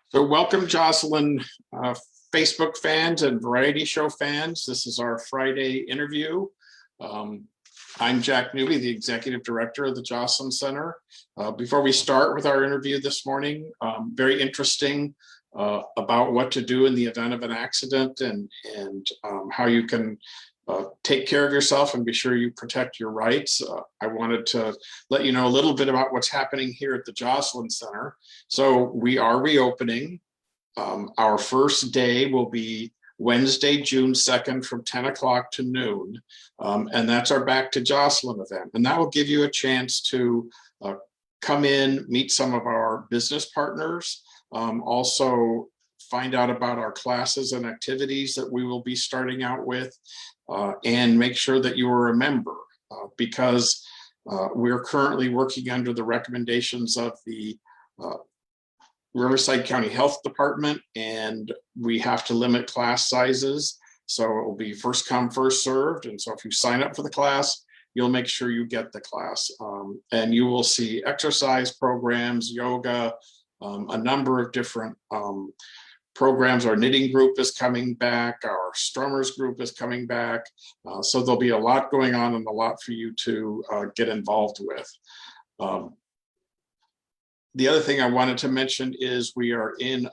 So welcome, Jocelyn, Facebook fans and variety show fans. This is our Friday interview. I'm Jack Newby, the Executive Director of the Jocelyn Center. Before we start with our interview this morning, very interesting about what to do in the event of an accident and how you can take care of yourself and be sure you protect your rights. I wanted to let you know a little bit about what's happening here at the Jocelyn Center. So we are reopening. Our first day will be Wednesday, June 2nd from 10 o'clock to noon. And that's our Back to Jocelyn event. And that will give you a chance to come in, meet some of our business partners, also find out about our classes and activities that we will be starting out with, and make sure that you are a member because we're currently working under the recommendations of the Riverside County Health Department, and we have to limit class sizes. So it will be first come, first served. And so if you sign up for the class, you'll make sure you get the class. And you will see exercise programs, yoga, a number of different programs. Our knitting group is coming back. Our strummers group is coming back. So there'll be a lot going on and a lot for you to get involved with. The other thing I wanted to mention is we are in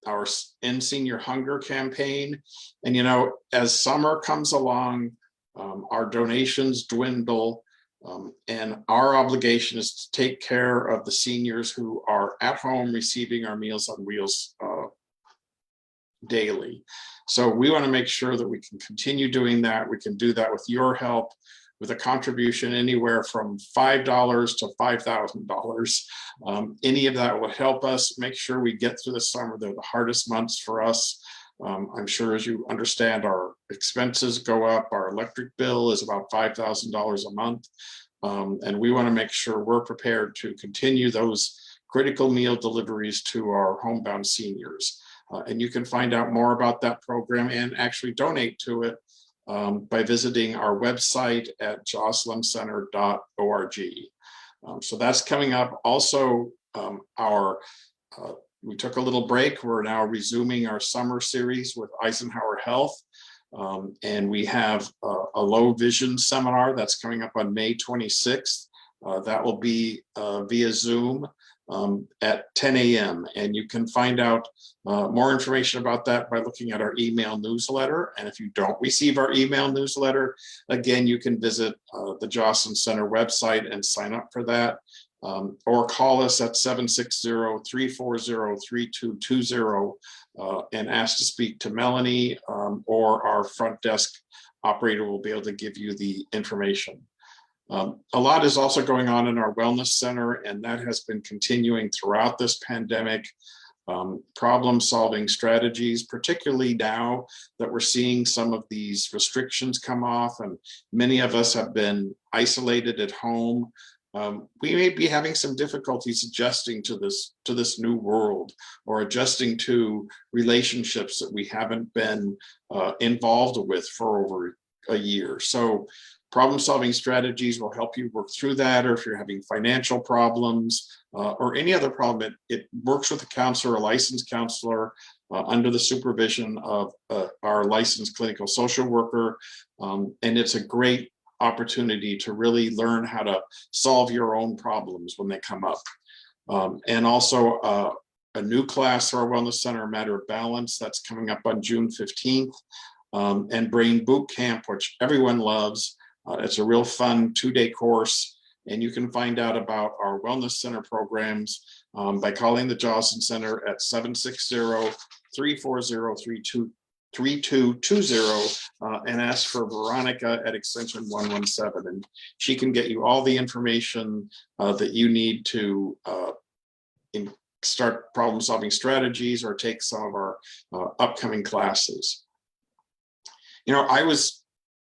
our End Senior Hunger campaign. And, you know, as summer comes along, our donations dwindle, and our obligation is to take care of the seniors who are at home receiving our Meals on Wheels daily. So we want to make sure that we can continue doing that. We can do that with your help, with a contribution anywhere from $5 to $5,000. Any of that will help us make sure we get through the summer. They're the hardest months for us. I'm sure, as you understand, our expenses go up. Our electric bill is about $5,000 a month. And we want to make sure we're prepared to continue those critical meal deliveries to our homebound seniors. And you can find out more about that program and actually donate to it by visiting our website at jocelyncenter.org. So that's coming up. Also, we took a little break. We're now resuming our summer series with Eisenhower Health. And we have a low vision seminar that's coming up on May 26th. That will be via Zoom at 10 a.m. And you can find out more information about that by looking at our email newsletter. And if you don't receive our email newsletter, again, you can visit the Jocelyn Center website and sign up for that, or call us at 760-340-3220 and ask to speak to Melanie, or our front desk operator will be able to give you the information. A lot is also going on in our wellness center, and that has been continuing throughout this pandemic. Problem-solving strategies, particularly now that we're seeing some of these restrictions come off, and many of us have been isolated at home. We may be having some difficulties adjusting to this new world, or adjusting to relationships that we haven't been involved with for over a year. So problem-solving strategies will help you work through that, or if you're having financial problems or any other problem, it works with a counselor, a licensed counselor, under the supervision of our licensed clinical social worker. And it's a great opportunity to really learn how to solve your own problems when they come up. And also a new class for our Wellness Center, A Matter of Balance, that's coming up on June 15th. And Brain Boot Camp, which everyone loves. It's a real fun 2-day course, and you can find out about our Wellness Center programs by calling the Jocelyn Center at 760-340-3220 and ask for Veronica at extension 117. And she can get you all the information that you need to start problem-solving strategies or take some of our upcoming classes. You know, I was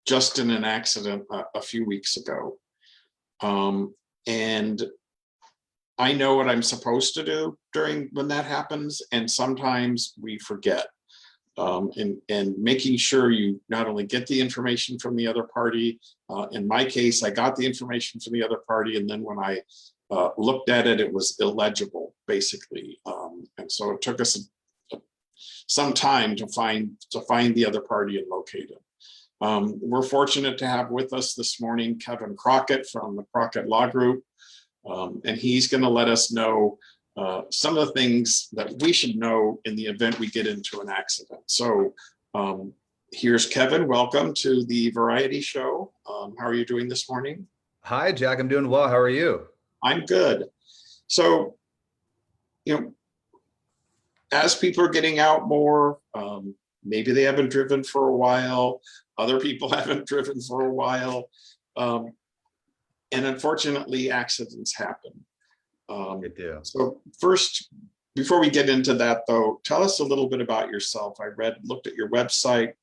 just in an accident a few weeks ago. And I know what I'm supposed to do when that happens, and sometimes we forget. And making sure you not only get the information from the other party, in my case, I got the information from the other party, and then when I looked at it, it was illegible, basically. And so it took us some time to find the other party and locate him. We're fortunate to have with us this morning Kevin Crockett from the Crockett Law Group, and he's going to let us know some of the things that we should know in the event we get into an accident. So here's Kevin. Welcome to the Variety Show. How are you doing this morning? Hi, Jack. I'm doing well. How are you? I'm good. So, as people are getting out more, maybe they haven't driven for a while. Other people haven't driven for a while. And unfortunately, accidents happen. They do. So first, before we get into that though, tell us a little bit about yourself. I looked at your website,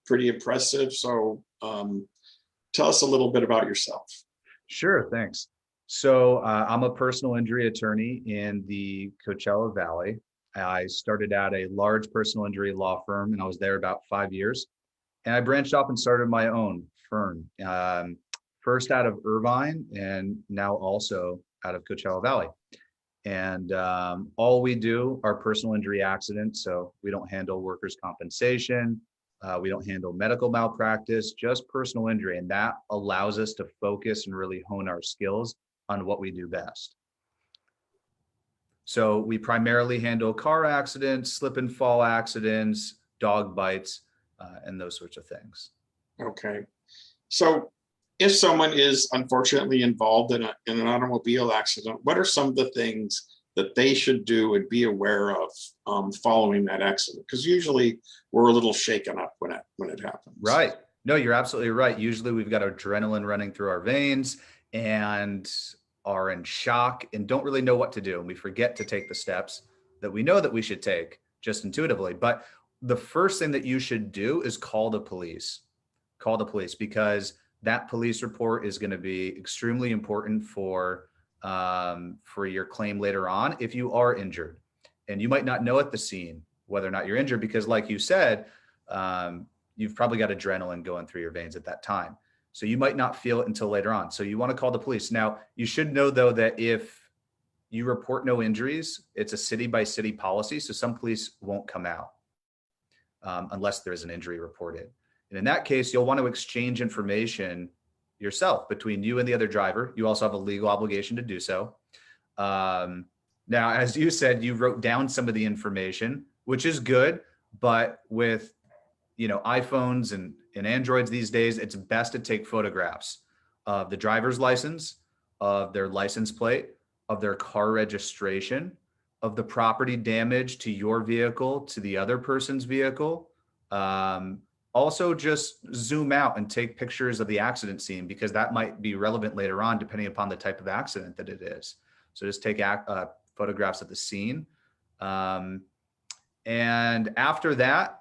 pretty impressive. So tell us a little bit about yourself. Sure, thanks. So I'm a personal injury attorney in the Coachella Valley. I started at a large personal injury law firm, and I was there about 5 years. And I branched off and started my own firm, first out of Irvine and now also out of Coachella Valley. And all we do are personal injury accidents. So we don't handle workers' compensation. We don't handle medical malpractice, just personal injury. And that allows us to focus and really hone our skills on what we do best. So we primarily handle car accidents, slip and fall accidents, dog bites, and those sorts of things. Okay. So if someone is unfortunately involved in an automobile accident, what are some of the things that they should do and be aware of following that accident? Because usually we're a little shaken up when it happens. Right. No, you're absolutely right. Usually we've got adrenaline running through our veins and are in shock and don't really know what to do. And we forget to take the steps that we know that we should take just intuitively. But the first thing that you should do is call the police. Call the police, because that police report is going to be extremely important for your claim later on if you are injured. And you might not know at the scene whether or not you're injured, because like you said, you've probably got adrenaline going through your veins at that time. So you might not feel it until later on. So you want to call the police. Now, you should know, though, that if you report no injuries, it's a city by city policy. So some police won't come out unless there is an injury reported. And in that case, you'll want to exchange information yourself between you and the other driver. You also have a legal obligation to do so. Now, as you said, you wrote down some of the information, which is good, but with iPhones and Androids these days, it's best to take photographs of the driver's license, of their license plate, of their car registration, of the property damage to your vehicle, to the other person's vehicle. Also, just zoom out and take pictures of the accident scene, because that might be relevant later on, depending upon the type of accident that it is. So just take photographs of the scene. And after that,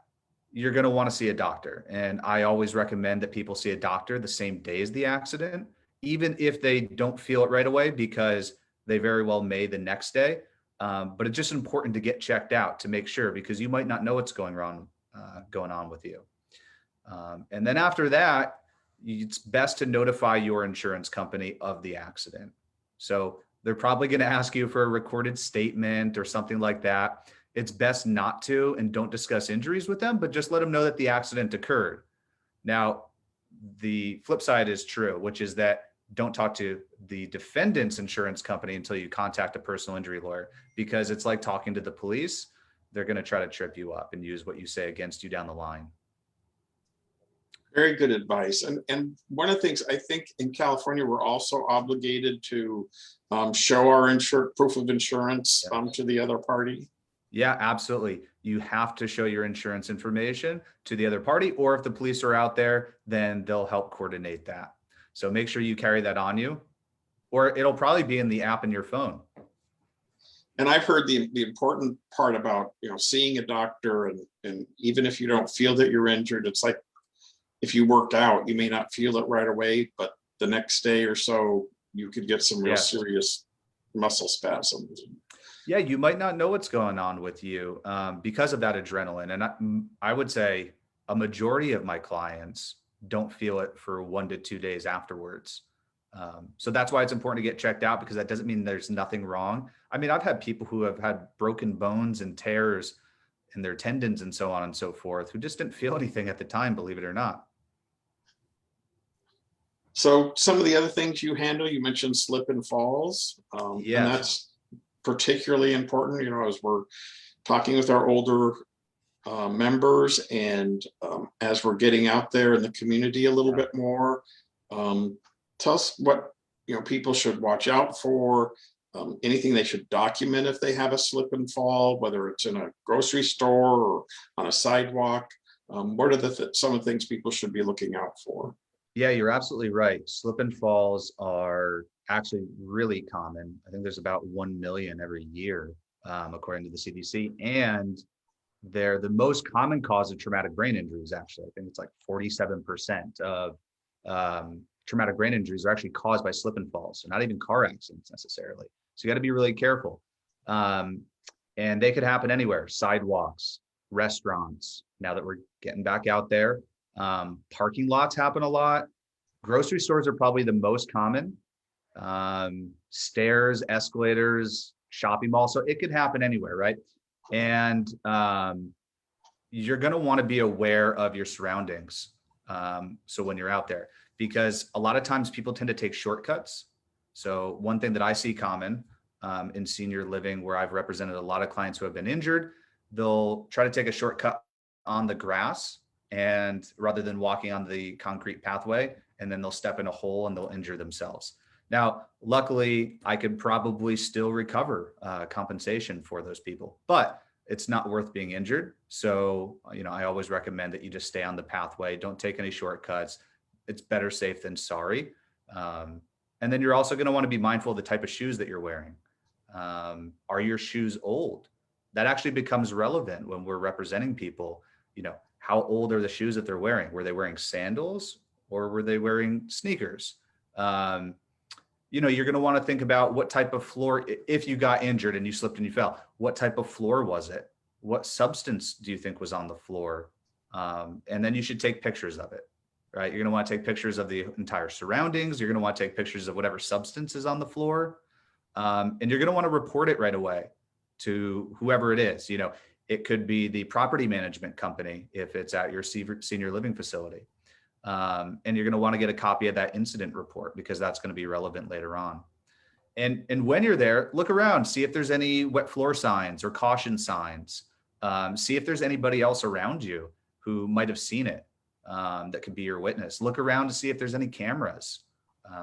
you're going to want to see a doctor. And I always recommend that people see a doctor the same day as the accident, even if they don't feel it right away, because they very well may the next day. But it's just important to get checked out to make sure, because you might not know what's going on with you. And then after that, it's best to notify your insurance company of the accident. So they're probably going to ask you for a recorded statement or something like that. It's best not to, and don't discuss injuries with them, but just let them know that the accident occurred. Now, the flip side is true, which is that don't talk to the defendant's insurance company until you contact a personal injury lawyer, because it's like talking to the police. They're going to try to trip you up and use what you say against you down the line. Very good advice. And one of the things, I think in California, we're also obligated to show our proof of insurance to the other party. Yeah, absolutely. You have to show your insurance information to the other party, or if the police are out there, then they'll help coordinate that. So make sure you carry that on you, or it'll probably be in the app in your phone. And I've heard the important part about, seeing a doctor, and even if you don't feel that you're injured, it's like if you work out, you may not feel it right away, but the next day or so, you could get some real serious muscle spasms. Yeah, you might not know what's going on with you because of that adrenaline. And I would say a majority of my clients don't feel it for 1 to 2 days afterwards. So that's why it's important to get checked out, because that doesn't mean there's nothing wrong. I mean, I've had people who have had broken bones and tears and their tendons and so on and so forth, who just didn't feel anything at the time, believe it or not. So some of the other things you handle, you mentioned slip and falls, and Yes. that's particularly important, as we're talking with our older members, and as we're getting out there in the community a little bit more. Tell us what people should watch out for, anything they should document if they have a slip and fall, whether it's in a grocery store or on a sidewalk. What are some of the things people should be looking out for? Yeah, you're absolutely right. Slip and falls are actually really common. I think there's about 1 million every year, according to the CDC. And they're the most common cause of traumatic brain injuries, actually. I think it's like 47% of traumatic brain injuries are actually caused by slip and falls. So not even car accidents necessarily. So you got to be really careful. And they could happen anywhere: sidewalks, restaurants. Now that we're getting back out there, parking lots happen a lot. Grocery stores are probably the most common. Stairs, escalators, shopping malls. So it could happen anywhere, right? And you're going to want to be aware of your surroundings. So when you're out there, because a lot of times people tend to take shortcuts. So one thing that I see common in senior living, where I've represented a lot of clients who have been injured, they'll try to take a shortcut on the grass, and rather than walking on the concrete pathway, and then they'll step in a hole and they'll injure themselves. Now, luckily, I could probably still recover compensation for those people, but it's not worth being injured. So, I always recommend that you just stay on the pathway. Don't take any shortcuts. It's better safe than sorry. And then you're also going to want to be mindful of the type of shoes that you're wearing. Are your shoes old? That actually becomes relevant when we're representing people. How old are the shoes that they're wearing? Were they wearing sandals or were they wearing sneakers? You're going to want to think about what type of floor, if you got injured and you slipped and you fell, what type of floor was it? What substance do you think was on the floor? And then you should take pictures of it, right? You're going to want to take pictures of the entire surroundings. You're going to want to take pictures of whatever substance is on the floor. And you're going to want to report it right away to whoever it is. It could be the property management company if it's at your senior living facility. And you're going to want to get a copy of that incident report, because that's going to be relevant later on. And when you're there, look around, see if there's any wet floor signs or caution signs. See if there's anybody else around you who might have seen it, that could be your witness. Look around to see if there's any cameras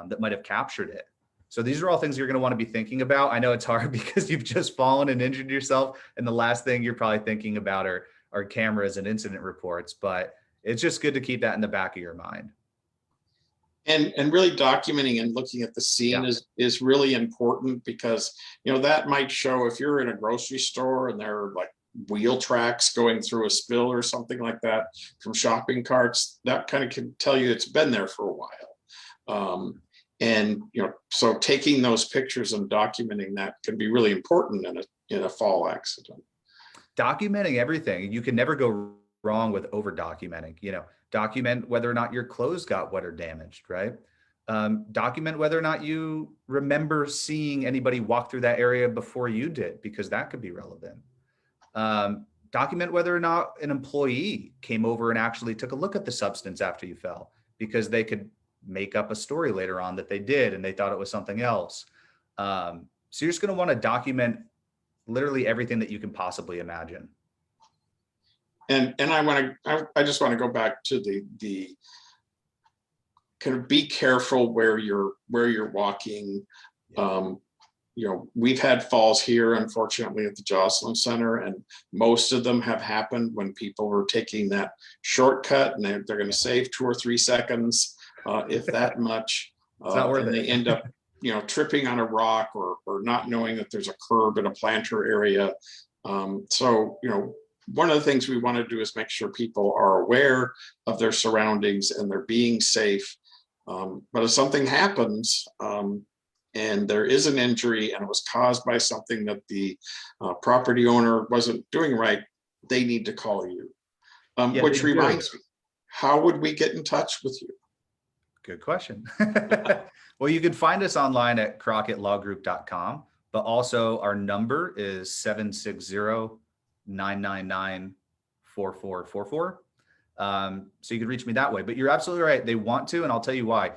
that might have captured it. So these are all things you're going to want to be thinking about. I know it's hard because you've just fallen and injured yourself, and the last thing you're probably thinking about are cameras and incident reports, but it's just good to keep that in the back of your mind. And really documenting and looking at the scene is really important, because that might show, if you're in a grocery store and there are like wheel tracks going through a spill or something like that from shopping carts, that kind of can tell you it's been there for a while. And so taking those pictures and documenting that can be really important in a fall accident. Documenting everything. You can never go wrong with over documenting. Document whether or not your clothes got wet or damaged, right? Document whether or not you remember seeing anybody walk through that area before you did, because that could be relevant. Document whether or not an employee came over and actually took a look at the substance after you fell, because they could make up a story later on that they did and they thought it was something else. So you're just going to want to document literally everything that you can possibly imagine. And I just want to go back to the kind of be careful where you're walking. We've had falls here, unfortunately, at the Joslyn Center, and most of them have happened when people were taking that shortcut, and they're going to save 2 or 3 seconds, if that much. It's not worth and it. They end up, tripping on a rock or not knowing that there's a curb in a planter area. So one of the things we want to do is make sure people are aware of their surroundings and they're being safe. But if something happens, and there is an injury and it was caused by something that the property owner wasn't doing right, they need to call you. Which reminds me, how would we get in touch with you? Good question. Well, you can find us online at crockettLawGroup.com, but also our number is 800-999-4444. So you can reach me that way. But you're absolutely right. They want to, and I'll tell you why.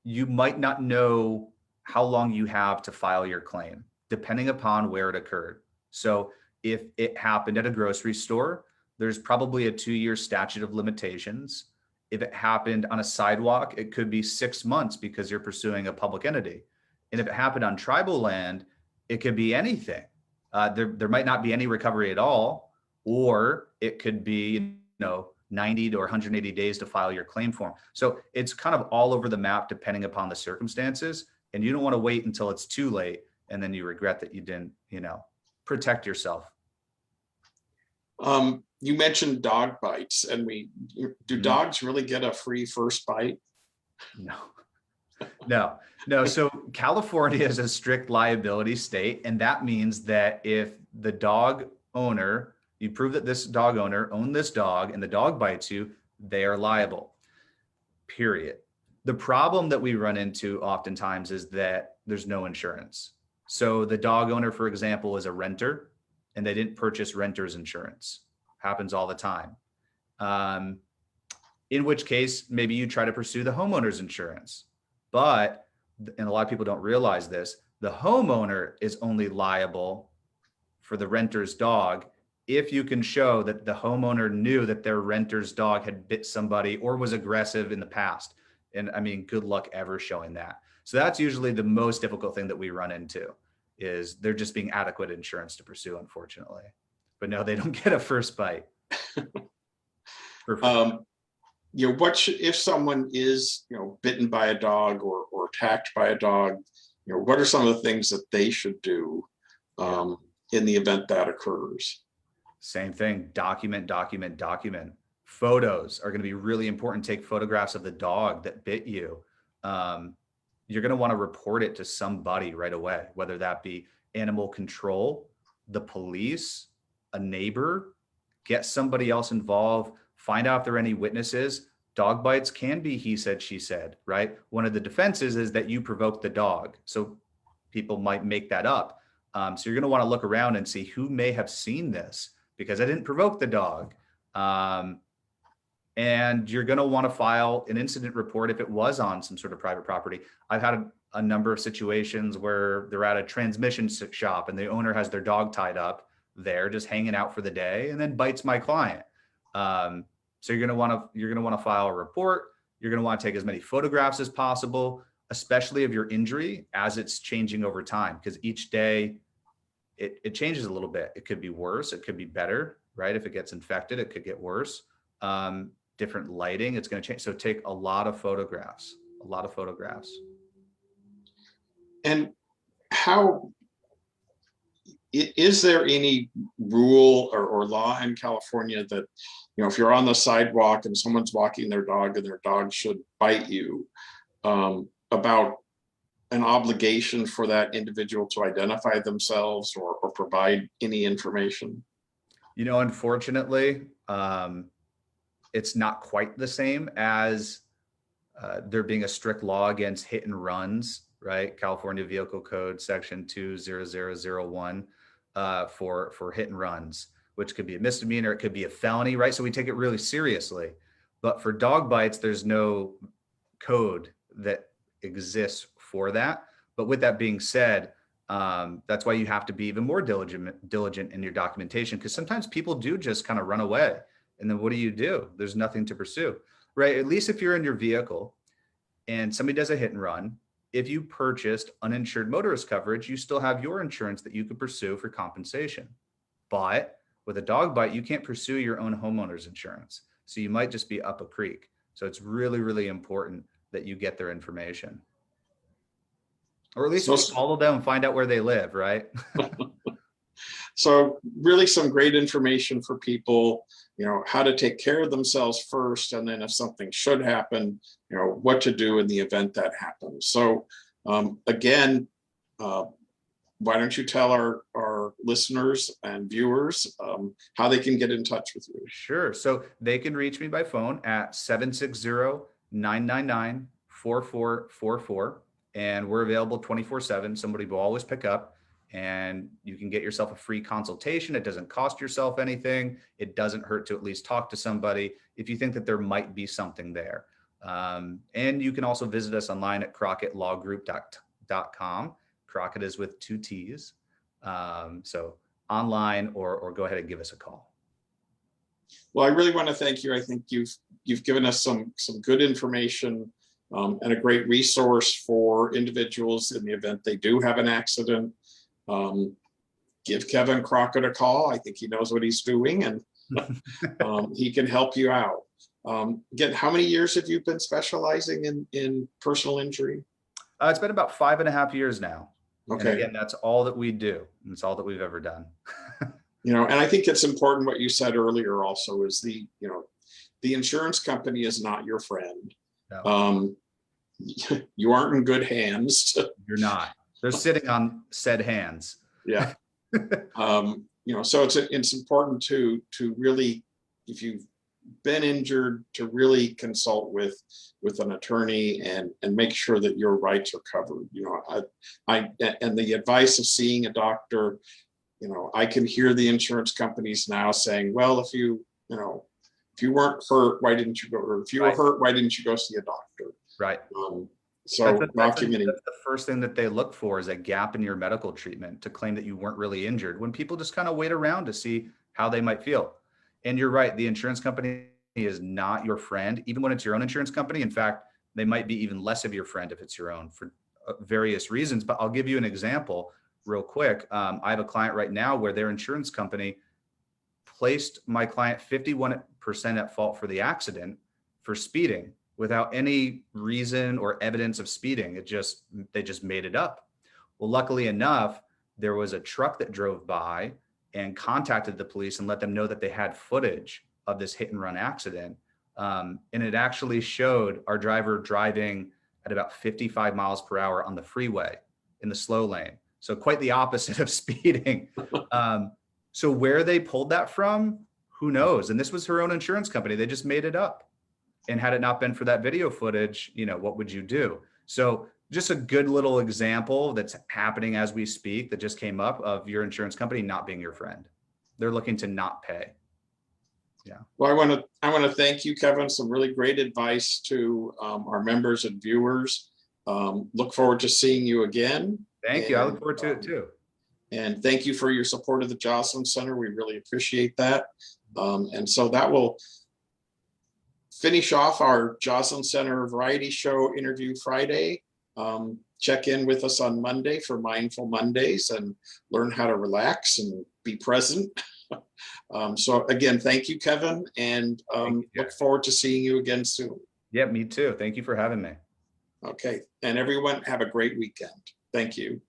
You might not know how long you have to file your claim, depending upon where it occurred. So if it happened at a grocery store, there's probably a 2-year statute of limitations. If it happened on a sidewalk, it could be 6 months because you're pursuing a public entity. And if it happened on tribal land, it could be anything. There might not be any recovery at all, or it could be, 90 to 180 days to file your claim form. So it's kind of all over the map depending upon the circumstances. And you don't want to wait until it's too late and then you regret that you didn't, protect yourself. You mentioned dog bites, and do dogs really get a free first bite? No. So California is a strict liability state. And that means that if the dog owner, you prove that this dog owner owned this dog and the dog bites you, they are liable, period. The problem that we run into oftentimes is that there's no insurance. So the dog owner, for example, is a renter and they didn't purchase renter's insurance. Happens all the time. In which case, maybe you try to pursue the homeowner's insurance. But, and a lot of people don't realize this, the homeowner is only liable for the renter's dog if you can show that the homeowner knew that their renter's dog had bit somebody or was aggressive in the past. And I mean, good luck ever showing that. So that's usually the most difficult thing that we run into, is there just being adequate insurance to pursue, unfortunately. But no, they don't get a first bite. If someone is, bitten by a dog or attacked by a dog, what are some of the things that they should do in the event that occurs? Same thing, document. Photos are going to be really important. Take photographs of the dog that bit you. You're going to want to report it to somebody right away, whether that be animal control, the police, a neighbor. Get somebody else involved, find out if there are any witnesses. Dog bites can be he said, she said, right? One of the defenses is that you provoked the dog. So people might make that up. So you're going to want to look around and see who may have seen this, because I didn't provoke the dog. And you're going to want to file an incident report if it was on some sort of private property. I've had a number of situations where they're at a transmission shop and the owner has their dog tied up there, just hanging out for the day, and then bites my client. So you're going to want to file a report. You're going to want to take as many photographs as possible, especially of your injury as it's changing over time, because each day it changes a little bit. It could be worse. It could be better, right? If it gets infected, it could get worse. Different lighting, it's going to change. So take a lot of photographs. And how, is there any rule or law in California that, if you're on the sidewalk and someone's walking their dog and their dog should bite you, about an obligation for that individual to identify themselves or provide any information? Unfortunately, it's not quite the same as there being a strict law against hit and runs, right? California Vehicle Code Section 20001 for hit and runs, which could be a misdemeanor, it could be a felony, right? So we take it really seriously. But for dog bites, there's no code that exists for that. But with that being said, that's why you have to be even more diligent in your documentation, because sometimes people do just kind of run away. And then what do? There's nothing to pursue, right? At least if you're in your vehicle and somebody does a hit and run, if you purchased uninsured motorist coverage, you still have your insurance that you could pursue for compensation. But with a dog bite, you can't pursue your own homeowner's insurance. So you might just be up a creek. So it's really, really important that you get their information. Or at least follow them and find out where they live, right? So really some great information for people, how to take care of themselves first. And then if something should happen, what to do in the event that happens. So again, why don't you tell our listeners and viewers how they can get in touch with you? Sure. So they can reach me by phone at 760-999-4444. And we're available 24/7. Somebody will always pick up. and you can get yourself a free consultation. It doesn't cost yourself anything. It doesn't hurt to at least talk to somebody if you think that there might be something there. And you can also visit us online at crockettLawGroup.com. Crockett is with 2 T's. So online, or go ahead and give us a call. Well, I really want to thank you. I think you've given us some good information and a great resource for individuals in the event they do have an accident. Give Kevin Crockett a call. I think he knows what he's doing, and he can help you out. Again, how many years have you been specializing in personal injury? It's been about 5.5 years now. Okay. And again, that's all that we do. It's all that we've ever done. And I think it's important what you said earlier also is the insurance company is not your friend. No. You aren't in good hands. You're not. They're sitting on said hands. Yeah. So it's important to really, if you've been injured, to really consult with an attorney and make sure that your rights are covered. And the advice of seeing a doctor, I can hear the insurance companies now saying, well, if you weren't hurt, why didn't you go? Or if you were hurt, why didn't you go see a doctor? Right. So that's documenting. That's the first thing that they look for, is a gap in your medical treatment to claim that you weren't really injured, when people just kind of wait around to see how they might feel. And you're right, the insurance company is not your friend, even when it's your own insurance company. In fact, they might be even less of your friend if it's your own, for various reasons. But I'll give you an example real quick. I have a client right now where their insurance company placed my client 51% at fault for the accident for speeding without any reason or evidence of speeding. They just made it up. Well, luckily enough, there was a truck that drove by and contacted the police and let them know that they had footage of this hit and run accident. And it actually showed our driver driving at about 55 miles per hour on the freeway in the slow lane. So quite the opposite of speeding. So where they pulled that from, who knows? And this was her own insurance company. They just made it up. And had it not been for that video footage, what would you do? So just a good little example that's happening as we speak that just came up, of your insurance company not being your friend. They're looking to not pay. Yeah. Well, I want to thank you, Kevin. Some really great advice to our members and viewers. Look forward to seeing you again. Thank you. I look forward to it too. And thank you for your support of the Joslyn Center. We really appreciate that. And so that will finish off our Joslyn Center Variety Show Interview Friday. Check in with us on Monday for Mindful Mondays and learn how to relax and be present. So again, thank you, Kevin, and look forward to seeing you again soon. Yeah, me too. Thank you for having me. Okay, and everyone have a great weekend. Thank you.